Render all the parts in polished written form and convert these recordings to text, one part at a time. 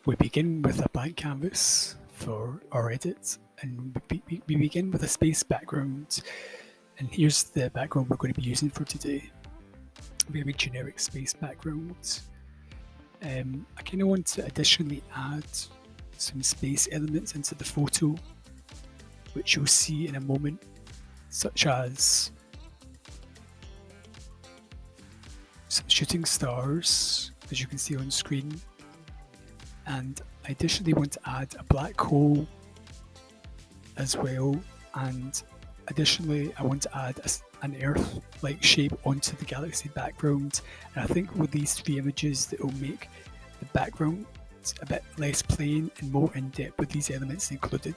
We begin with a blank canvas for our edit, and we begin with a space background. And here's the background we're going to be using for today. Very generic space background. I kind of want to additionally add some space elements into the photo, which you'll see in a moment, such as some shooting stars, as you can see on screen. And I additionally want to add a black hole as well, and additionally I want to add an Earth-like shape onto the galaxy background. And I think with these three images that will make the background a bit less plain and more in-depth with these elements included.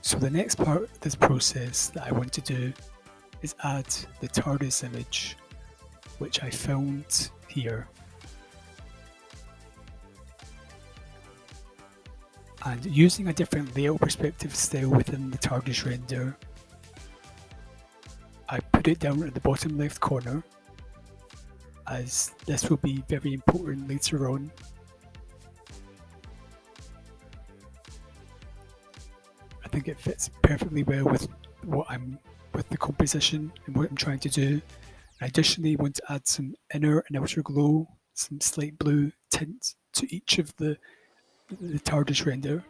So the next part of this process that I want to do is add the TARDIS image, which I found here. And using a different layout perspective style within the TARDIS render, I put it down at the bottom left corner, as this will be very important later on. I think it fits perfectly well with the composition and what I'm trying to do. I additionally want to add some inner and outer glow, some slight blue tint to each of the TARDIS render.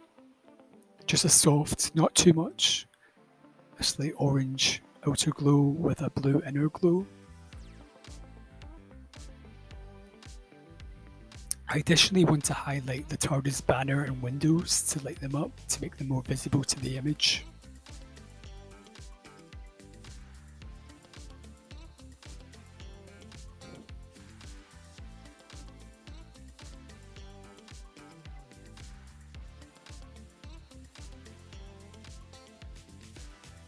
Just a soft, not too much, a slight orange outer glow with a blue inner glow. I additionally want to highlight the TARDIS banner and windows to light them up to make them more visible to the image.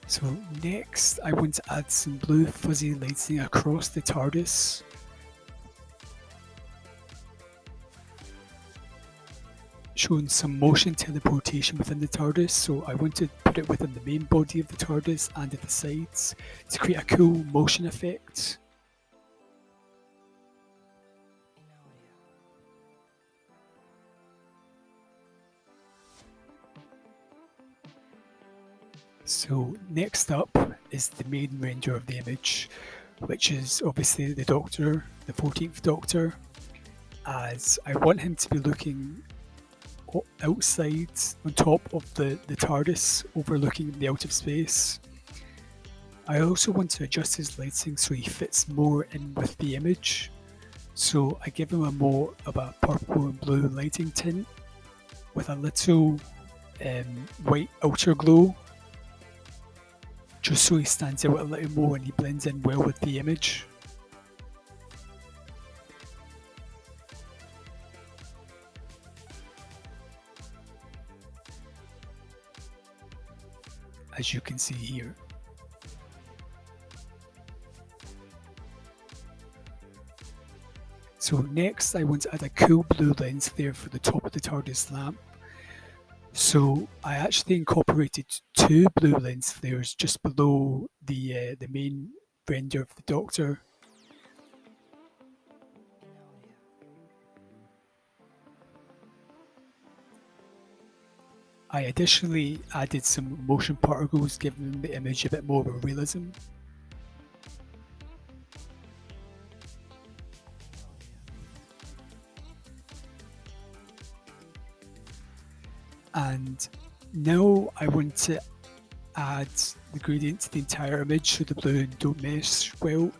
So next I want to add some blue fuzzy lighting across the TARDIS. Showing some motion teleportation within the TARDIS, so I want to put it within the main body of the TARDIS and at the sides to create a cool motion effect. So next up is the main render of the image, which is obviously the Doctor, the 14th Doctor, as I want him to be looking outside on top of the TARDIS overlooking the out of space. I also want to adjust his lighting so he fits more in with the image. So I give him a more of a purple and blue lighting tint with a little white outer glow, just so he stands out a little more and he blends in well with the image. As you can see here. So next I want to add a cool blue lens flare for the top of the TARDIS lamp. So I actually incorporated two blue lens flares just below the main render of the Doctor. I additionally added some motion particles, giving the image a bit more of a realism. And now I want to add the gradient to the entire image so the blue don't mesh well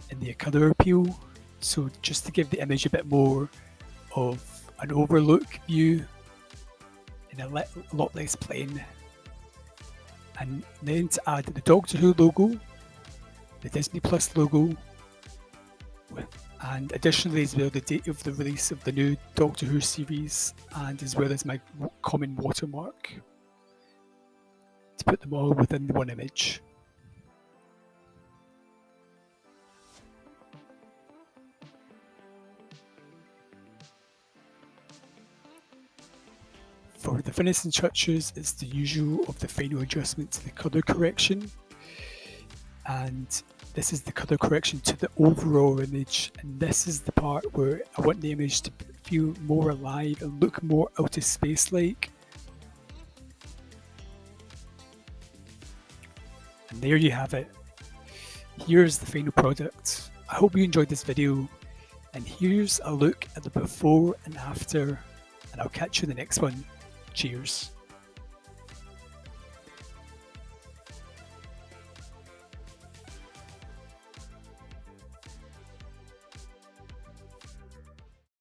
in the colour appeal. So just to give the image a bit more of an overlook view and a lot less plain. and then to add the Doctor Who logo, the Disney Plus logo, and additionally as well the date of the release of the new Doctor Who series, and as well as my common watermark, to put them all within the one image. For the finishing touches, it's the usual of the final adjustment to the colour correction, and this is the colour correction to the overall image, and this is the part where I want the image to feel more alive and look more outer space like. And there you have it. Here's the final product. I hope you enjoyed this video, and here's a look at the before and after, and I'll catch you in the next one. Cheers.